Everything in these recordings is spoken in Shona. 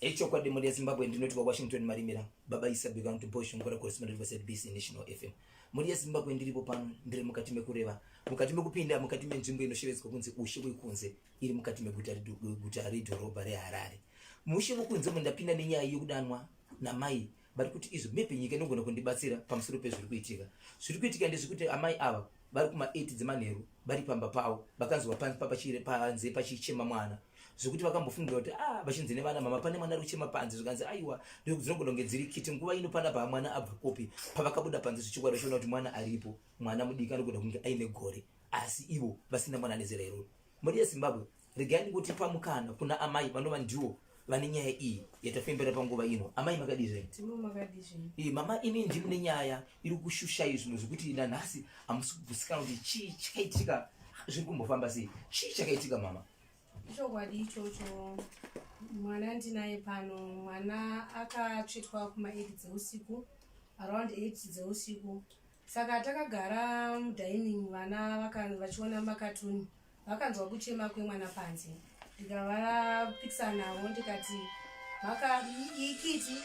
Echo kwa demo ya Zimbabwe ndinoti kwa Washington marimira baba isabika kuti Bhozhongora correspondent wa SABC National FM. Muri ya Zimbabwe ndiripo pano ndiri mukati mekureva mukati mekupinda mukati menzvimbo inoshevedzwa kunzi ushe wekunze iri mukati meguta redhorobha reHarare. Mushe wekunze mundapinda nenyaya yokudanwa namai bari kuti izvo mepe nyika inogona kundibatsira pamusoro pezviri kuitika. Zviri kuitika ndezvekuti amai ava vari kuma 8 dzemanheru vari pamba pavo vakanzwa panze pachichema mwana zvokuti vakambofungira kuti vachinzi nevana mama pane mwana ari kuchema panze zvikanzi aiwa dzinogona kunge dziri kiti nguva ino pana pa mwana abva kopi pavakabuda panze zvichikwara chiona kuti mwana aripo mwana mudiki anogona kunge aine gore asi ivo vasina mwana nezera iroro. Muri yeZimbabwe regai kuti pamukana kuna amai vanova ndiwo vane nyaya iyi yatafembera panguva ino. Amai makadizve mama ini ndiri nenyaya iri kushushai zvinhu zvokuti nanhasi hamusi kubvusikana kuti chii chakaitika zviri kumbofamba sei. Chii chakaitika mama? Chokwadi ichocho mwana ndinaye pano. Mwana akatsvetwa kuma 8 dzeusiku around 8 dzeusiku. Saka takagara mudining vana vachiona makatuni vakanzwa kuchema kwemwana panze. Ndikavapikisa navo ndikati ikiti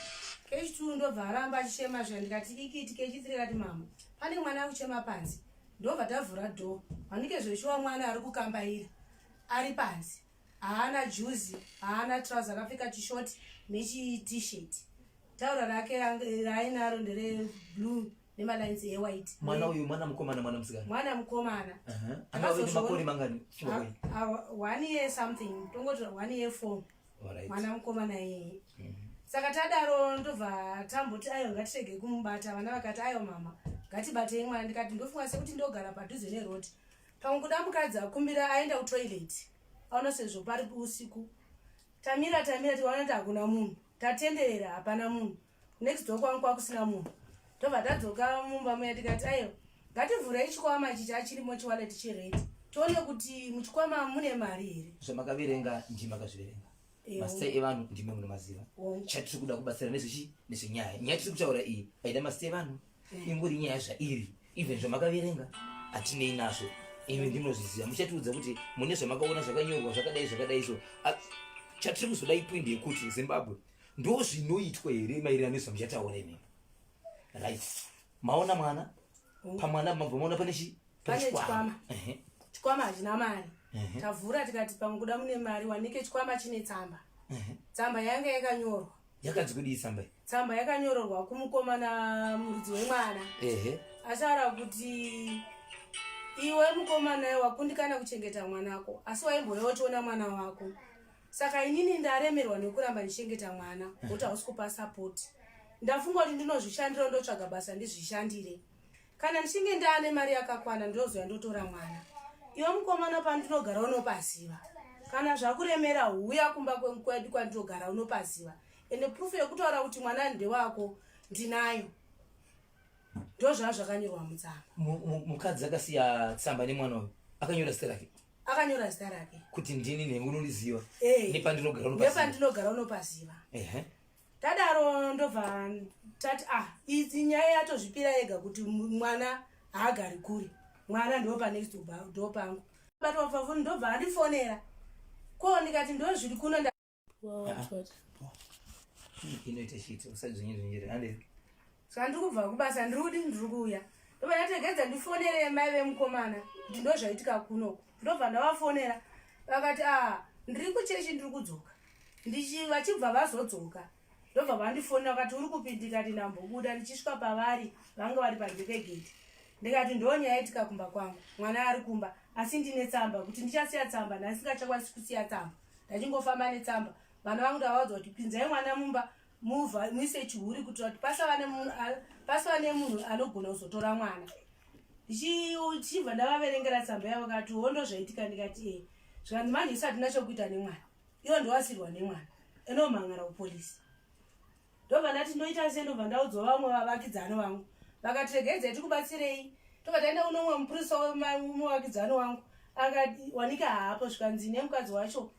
kechitu ndobva aramba achichema zva ndikati ikiti kechitiri kati mama pane mwana ari kuchema panze. Ndobva tavhura dhoo wanike zveshuwa mwana ari kukambaira ari panze haana juzi haana trouser akapfeka tishoti nechi-t-shirt. Taura rake rainaro ndere blue nemalines ewhite. Mwana uyu mwana mukomana mwana musikana? Mwana mukomana. Ane makore mangani? 1 year something. Tongoti 1 year 4. Mwana mukomana yeye. Saka tadaro ndobva tamboti ayo ngatirege kumubata. Vana vakati ayo mama ngatibatei mwana. Ndikati ndofunga sekuti ndogara padhuze nerodi. Pamwe kuda mukadzi akumbira aenda kutoilet aona sezvo pari usiku. Tamira tiwaona kuti hakuna munhu. Tatenderera hapana munhu. Next door kwangu kwakusina munhu. Ndobva tadzoka mumba muya tikati ayo ngativhurei chikwama ichi chachirimo chiwaleti chiredi tione kuti muchikwama mune mari here. Zvamakaverenga ndimi makazviverenga. Mazita evanhu ndimi munomaziva. Chatiri kuda kubatsira nezvenyaya tiri kutaura iyi aida mazita evanhu ingori nyaya zvairi even zvamakaverenga hatinei nazvo imi ndinozviziva. Muchatiudza kuti mune zvamakaona zvakanyorwa zvakadai so. Chatiri kuzoda ipoindi yekuti Zimbabwe ndo zvinoitwa here maererano nezvamuchataura imi. Right. Maona mwana pamwana mabvomaona pane chikwama. Chikwama hazina mari. Tavhura tikati pamwe kuda mune mari wanike chikwama chine tsamba. Tsamba yanga yakanyorwa. Yakanzi kudii tsamba? Tsamba yakanyorwa kumukomana murudzi wemwana. Ataura kuti iwe mukomana wakundikana kuchengeta mwanako asi waimboyotoona mwana wako. Saka inini ndaremerwa nekuramba ndichengeta mwana kuti hausi kupa support. Ndafunga kuti ndinozvishandira ndotsvaga basa ndizvishandire. Kana ndichinge ndaane mari yakakwana ndozoya ndotora mwana. Iwe mukomana pandinogara unopaziva. Kana zvakuremera uya kumba kwedu kwandinogara unopaziva. Ene proof yekutaura kuti mwana ndewako ndinayo. Ndozva zvakanyorwa mutsamba. Mukadzi akasiya tsamba nemwana uyu akanyora zita rake. Akanyora zita rake. Kuti ndini nengu unoniziva. Nepandinogara unopaziva. Tadaro ndobva tati idzi nyaya yatozvipira yega kuti mwana haagari kure. Mwana ndo pa next door pangu. Bato favuni ndobva andifonera. Ko ndikati ndo zviri kuno nda. Inoita shit usadzonyere ande. Saka ndikubva kubasa ndiri kuuya. Ndobva ndategedza ndifonere mai vemukomana kuti ndo zvaitika kuno. Ndobva ndavafonera. Vakati ndiri kuchechi ndiri kudzoka. Vachibva vazodzoka. Ndobva vandifonera vakati uri kupindika kuti ndambobuda ndichisvika pavari vanga vari panze pegedhi. Ndikati ndonyaya yaitika kumba kwangu. Mwana ari kumba asi ndine tsamba kuti ndichasiya tsamba ndasingachakwanisi kusiya tsamba. Ndachingofamba netsamba. Vana vangu ndavaudzwa kuti pinzai mwana mumba muvha muise chihuri kuti pasava nemunhu anogona kuzotora mwana. Ndichibva ndavaverengera tsamba yavo vakati hondo zvaitika. Ndikati zvikanzi manje isati nachokuita nemwana. Iwo ndowasirwa nemwana. Enomhangara kupolisi. Ndobva ndati ndoita sei ndobva ndaudzwa vamwe vavakidzani vangu. Vakati regedzai tikubatsirei. Tobva taenda kunomwe mupurisa wemuvakidzani wangu. Akati wanika haapo zvikanzi nemukadzi wacho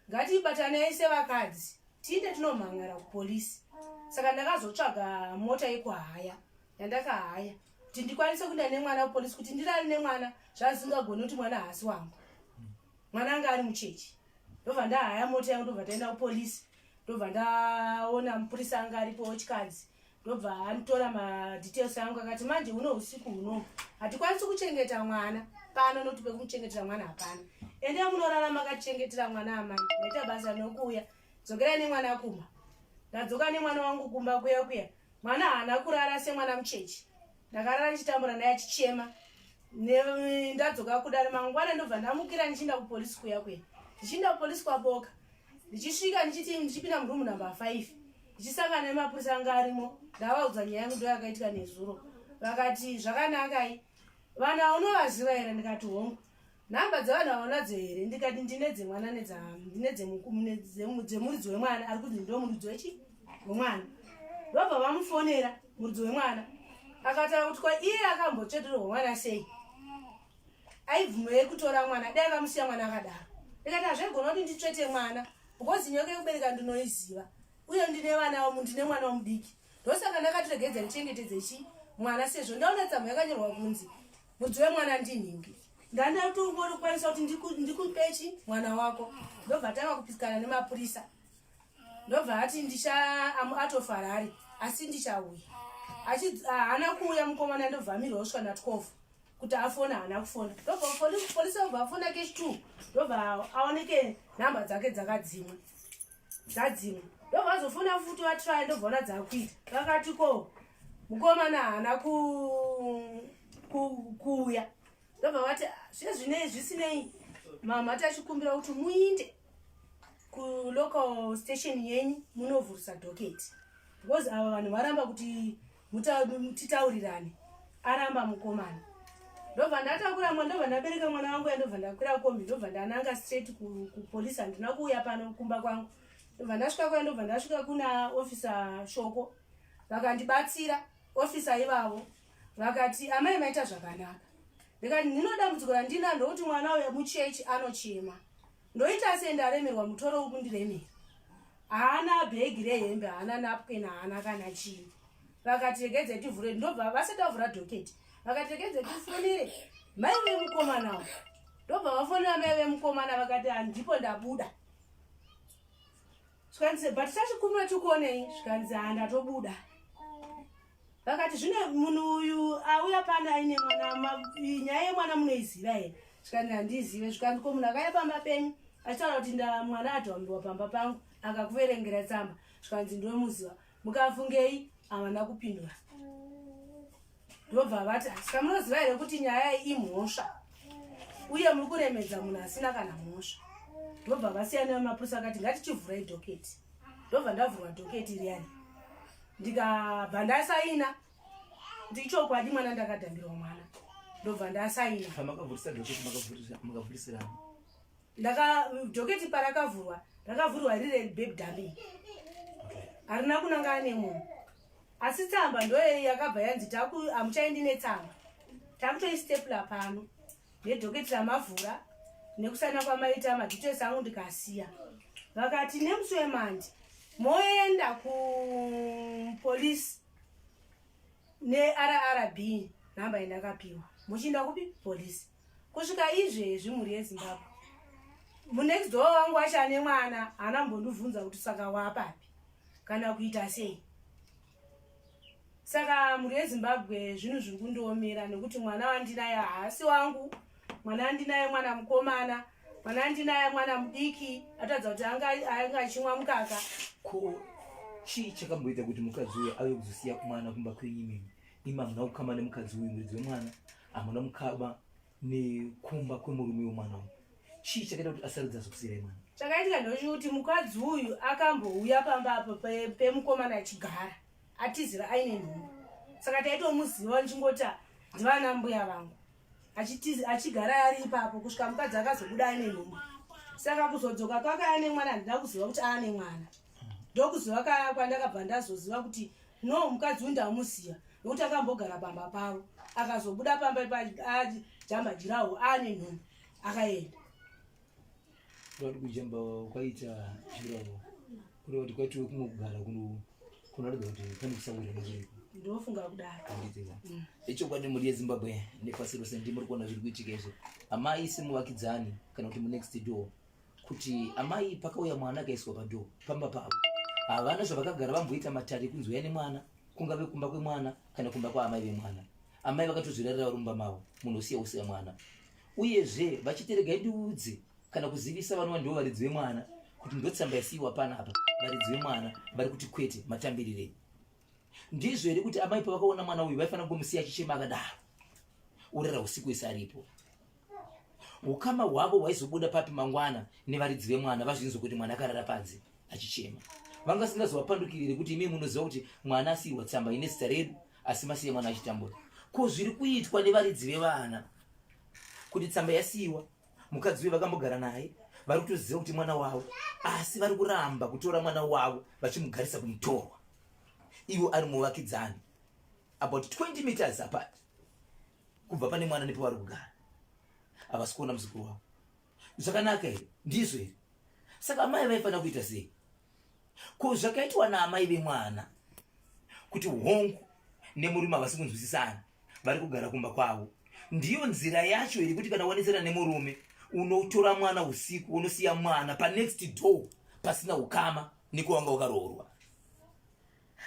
ngatibatanei sevakadzi tiinde tinomhangara kupolisi. Saka ndakazotsvaga mota yekuhaya yandakahaya kuti ndikwanise kuenda nemwana kupolisi kuti ndirari nemwana zvazingagoni kuti mwana haasi wangu. Mwana anga ari muchechi. Ndobva ndahaya mota yangu ndobva taenda kupolisi. Ndobva ndaona mupurisa anga aripo chikadzi. Ndobva anotora madetails angu akati manje uno usiku uno hatikwanisi kuchengeta mwana pano nokuti pekumuchengetera mwana hapana. Ende munorarama makachengetera mwana amai. Ndaita basa nokuuya. Dzokera nemwana kumba. Ndadzoka nemwana wangu kumba kuya. Mwana haana kurara semwana muchechi. Ndakarara ndichitambura naye achichema. Ndadzoka kudare mangwana ndobva ndamukira ndichienda kupolisi kuya. Ndichienda kupolisi kwaboka. Ndichisvika ndichipinda murumu namba 5. Ndichisangana nemapurisa anga arimo. Ndavaudza nyaya yangu ndo yakaitika nezuro. Vakati zvakanakai. Vana unovaziva here? Ndikati hongu. Namba dzavana unadzo here? Ndikati ndine dzemwana ndine dzemuridzi wemwana ari kunzi ndo muridzi wemwana. Ndobva vamufonera muridzi wemwana. Akataura kuti kwa iye akambotsveterwa mwana sei. Aibvume kutora mwana dai vamusiya mwana akadaro. Ndikati hazvigona kuti nditsvete mwana because nyoka yekubereka ndinoiziva. Uye ndine mwana womudiki. Ndosaka ndakatiregedza ndichengetedze mwana sezvo ndaona tsamba yakanyorwa kunzi muridzi wemwana ndinhingi. Ndandatongokwanisa kuti ndikupechi mwana wako. Ndobva tanga kupisikana nemapurisa. Ndobva ati atofarari asi ndichauya. Haana kuuya mukomana ndobvamirwa kusvika na 12 kuti afona haana kufona. Ndobva polisi obva afona keshi 2 ndobva aoneke nhamba dzake dzadzimwa. Ndobva azofona futi watry ndobva ona dzakuita. Vakati ko mukomana haana kuuya. Ndobva vati zvinezvi zvisinei mama tachikumbira kuti muinde ku local station yenyu munovhurisa doketi. Because ava vanhu varamba kuti titaurirane. Aramba mukomana. Ndobva ndatakura mwana ndobva ndabereka mwana wangu ndobva ndakwira kombi ndobva ndananga straight kupolisi handina kuuya pano kumba kwangu. Ndobva ndasvika kwayo ndobva ndasvika kuna officer Shoko. Vakandibatsira officer ivavo. Vakati amai maita zvakanaka. Ndikati ndinodambudziko randina ndokuti mwana uya muchechi anochema. Ndoita sei ndaremerwa mutoro ukundiremera. Haana bhegi rehembe, haana napkin, haana kana chii. Vakati regedze tivhure ndobva vasati vavhura doketi. Vakati regedze tifonere mai vemukomana. Ndobva vafonera mai vemukomana vakati handipo ndabuda. Zvikanzi but tachikumbira tikuonei. Zvikanzi handatobuda. Vakati zvine munhu uyu auya pana aine mwana nyaya yemwana munoiziva here? Zvikanzi handizive. Zvikanzi ko munhu akauya pamba penyu achitaura kuti mwana adhawambiwa pamba pangu akakuverengera tsamba. Zvikanzi ndomuziva. Mukafungei? Havana kupindura. Ndobva vati saka munoziva here kuti nyaya iyi imhosva uye muri kuremedza munhu asina kana mhosva. Ndobva vasiyana nemapurisa akati ngatichivhurai doketi. Ndobva ndavhurwa doketi riyani. Ndikabva ndasaina ndichokwadi mwana ndakadhambirwa mwana. Ndobva ndasaina. Pamakavhurisa doketi makavhurisirana. Doketi parakavhurwa rakavhurwa riri baby dummy. Harina kunangana nemunhu. Asi tsamba ndoye yakabva yanzi hamuchaendi netsamba. Takutoistepula pano. Nedoketi ramavhura nekusana kwamaita madetails angu ndikasiya. Vakati nemusi wemandi moenda kupolisi neRRB nhamba yandakapiwa. Muchienda kupi? Polisi. Kusvika izvezvi mhuri yeZimbabwe. Munext door wangu achane mwana haana mbondibvunza kuti saka wapapi kana kuita sei. Saka mhuri yeZimbabwe zvinhu zviri kundiomera nekuti mwana wandinaye haasi wangu. Mwana wandinaye mwana mukomana. Mwana wandinaye mwana mudiki. Atadza kuti anga achimwa mukaka. Ko chii chakamboita kuti mukadzi uyu auye kuzosiya mwana kumba kwenyu imimi? Imi hamuna kukama nemukadzi uyu muridzi wemwana. Hamuna mukaba nekumba kwemurume wemwana uyu. Chii chakaita kuti asarudza zokusiyai mwana? Chakaitika ndokuti mukadzi uyu akambouya pamba apo pemukomana achigara. Atizira aine nhumbu. Saka taitomuziva ndichingoti ndivana mbuya vangu. Achigara ari ipapo kusvika mukadzi akazobuda ane nhumbu. Saka kuzodzoka kwake ane mwana handina kuziva kuti ane mwana. Ndokuziva kwandakabva ndazoziva kuti no mukadzi uyu ndamuziva nokuti akambogara pamba pavo. Akazobuda pamba jamba jirawo ane nhumbu. Akaenda. Kuti kujamba kwaita jirawo. Kuti kwaitiwe kumwe kugara kunoratidza kuti pane kusawira nezviriko. ndofunga kudaro. Icho kwadi muri yeZimbabwe nepasi rose ndimo rikuona zviri kuitika izvo. Amai simuvakidzani kana kuti next door kuti amai pakauya mwana akaiswa padoor pamba pavo havana zvavakagara vamboita matare kunzi uyai nemwana kungave kumba kwemwana kana kumba kwaamai vemwana. Amai vakatozvirarira rumba mavo munhu usiya usiya mwana uyezve vachiterega ndiudze kana kuzivisa vanova ndivo varidzi vemwana kuti ndotsamba yasiiwa panapa varidzi vemwana vari kuti kwete matambirire. Ndizvo here kuti amai pavakaona mwana uyu vaifanira kungomusiya achichema akadaro urara usiku wese aripo. Ukama hwavo hwaizobuda papi mangwana nevaridzi vemwana vazvinzwa kuti mwana akarara panze achichema. Vanga singazovapandukirire kuti imi munoziva kuti mwana asiiwa tsamba ine zita redu asi masiye mwana achitambura. Ko zviri kuitwa nevaridzi vevana kuti tsamba yasiiwa mukadzi we vakambogara naye vari kutoziva kuti mwana wavo asi vari kuramba kutora mwana wavo vachimugarisa kumutorwa ivo ari muvakidzani about 20 meters apart kubva pane mwana nepavari kugara havasi kuona muzukuru wavo. Zvakanaka here? Ndizvo here? Saka amai vaifanira kuita sei? Ko zvakaitwa naamai vemwana kuti hongu nemurume havasi kunzwisisana vari kugara kumba kwavo ndiyo nzira yacho iri kuti kana wanesera nemurume unotora mwana usiku unosiya mwana panext door pasina ukama nekuwanga ukaroorwa.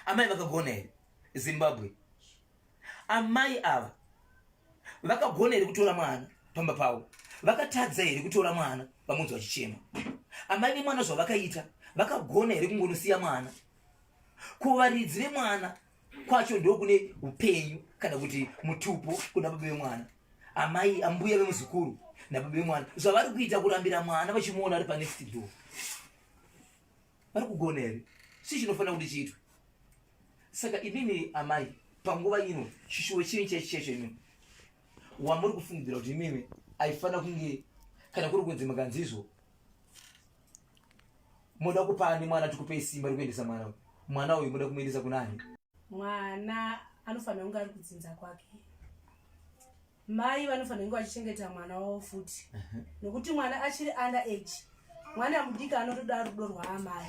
Amai vakagona here Zimbabwe? Amai ava vakagona here kutora mwana pamba pavo? Vakatadza here kutora mwana pamunzi vachichema? Amai vemwana zvavakaita vakagona here kungonosiya mwana? Kuvaridzi vemwana kwacho ndo kune upenyu kana kuti mutupo kuna baba vemwana. Amai ambuya vemuzukuru nababa vemwana zvavari kuita kurambira mwana vachimuona ari panext door vari kugona here? Si chinofanira kuti chiitwe. Saka imimi amai panguva ino chishuwo chii chechecho imimi wamuri kufungidzira kuti imimi aifanira kunge kana kuri kunzi makanzizvo muda kupani mwana tikupei simba rekuendesa mwana uyu muda kumuendesa kunani? Mwana anofanira kunge ari kudzinza kwake. Mai vanofanira kunge vachichengeta mwana wavo futi nokuti mwana achiri under age. Mwana mudiki anotoda rudo rwaamai.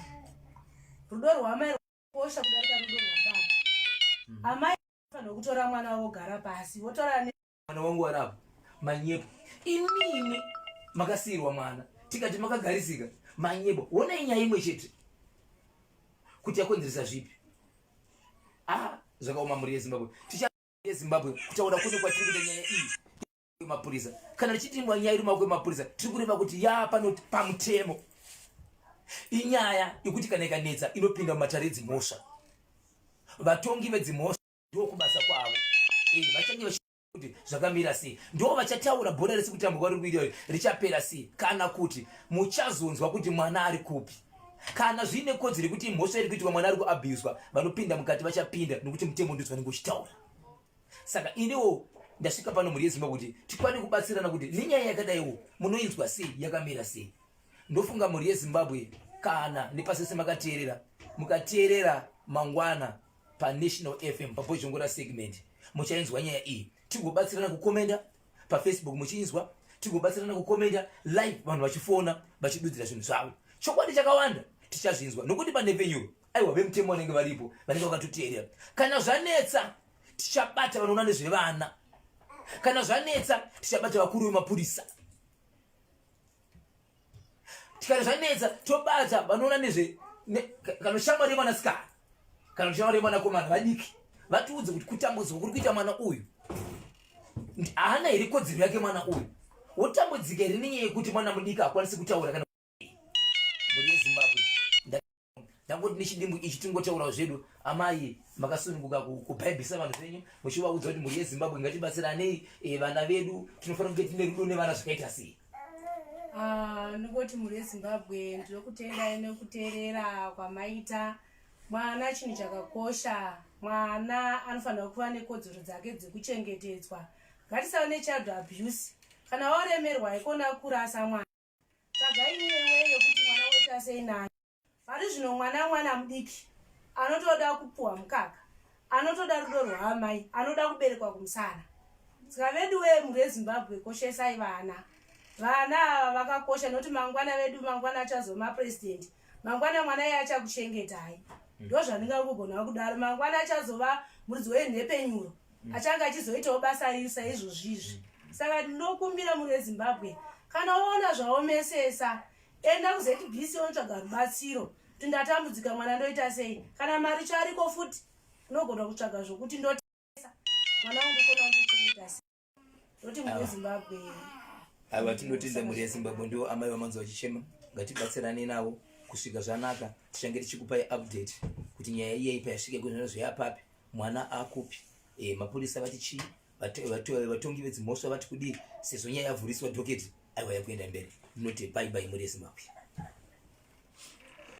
Rudo rwaamai rwakosha kudarika rudo rwababa. Amai vanofanira kutora mwana wavo gara pasi votora mwana wangu warapo manyepo imimi makasirwa mwana tikati makagarisika manyepo wona inyaya imwe chete kuti yakonzeresa zvipi? Zvakaoma muri yeZimbabwe. yeZimbabwe kutaura kuti kwatiri kuita nyaya iyi mapurisa kana tichitimwa nyaya iri maoko emapurisa tiri kureva kuti pano pamutemo inyaya yekuti kana ikanetsa inopinda mumatare edzimhosva. Vatongi vedzimhosva ndo kubasa kwavo vachange kuti zvakamira sei ndo vachataura bhora resi kutambwa riri kuita richapera sei kana kuti muchazonzwa kuti mwana ari kupi kana zvine kodzero kuti mhosva iri kuitwa mwana ari kuabhuswa vanopinda mukati vachapinda nokuti mutemo ndizvo vanenge uchitaura. Saka inewo ndasvika pano muri yeZimbabwe kuti tikwane kubatsirana kuti nenyaya yakadaiwo munoinzwa sei yakamira sei. Ndofunga muri yeZimbabwe kana nepasese mukateerera mangwana paNational FM paBhozhongora segment muchainzwa nyaya iyi. Tigobatsirana kukomenda paFacebook muchinzwa, tigobatsirana kukomenda live vanhu vachifona vachidudzira zvinhu zvavo. Chokwadi chakawanda tichazvinzwa nokuti panevenyu aiwa vemutemo vanenge varipo vanenge vakatoteerera. Kana zvanetsa tichabata vanoona nezvevana, kana zvanetsa tichabata vakuru vemapurisa, kana zvanetsa tobata vanoona nezve kana shamwari yemwanasikana kana shamwari yemwanakomana vadiki vatiudze kuti kutambudzika kuri kuita mwana uyu haana here kodzero yake mwana uyu wotambudzika here nenyaya yekuti mwana mudiki akwanisi kutaura kana muri yeZimbabwe. Ndangoti nechidimbu ichi tingotaurawo zvedu amai makasununguka kubhaibhisa vanhu venyu muchivaudza kuti muri yeZimbabwe ngatibatsiranei vana vedu tinofanira kunge tine rudo nevana zvakaita sei? Ningoti muri yeZimbabwe ndinokutendai nekuteerera kwamaita. Mwana chinhu chakakosha. Mwana anofanira kuva nekodzero dzake dzekuchengetedzwa. Ngatisava nechild abuse. Kana waremerwa ikona kurasa mwana tsvagai iwewe yekuti mwana woita sei naye. Pari zvino mwana mudiki anotoda kupuhwa mukaka, anotoda rudo rwaamai, anoda kuberekwa kumusana. Saka vedu muri yeZimbabwe koshesai vana. Vana vakakosha nokuti mangwana vedu mangwana achazoma president. Mangwana mwana iye achakuchengetai. ndo zvandingangogona kudaro. Mangwana achazova muridzi wenhepenyuro, achanga achizoitawo basa isa izvozvizvi. Saka ndinokumbira muri weZimbabwe, kana waona zvaomesesa, enda kuZBC unotsvaga rubatsiro kuti ndatambudzika mwana ndoita sei. Kana mari chariko futi unogona kutsvaga zvokuti ndotesa mwana wangu ndokona kundichengeta sei. Ndoti muri weZimbabwe. Ava tinotenda muri weZimbabwe ndio amai vamanzi vachichema. Ngatibatsirane navo kusvika zvanaka. Tichange tichikupai update kuti nyaya iyi payasvike kuzvino zveapapi mwana akupi. Mapurisa vati chii, vatongi vedzimhosva vati kudii, sezvo nyaya yavhuriswa dhoketi aiwa yakuenda mberi. Ndinoti bye bye muri weZimbabwe.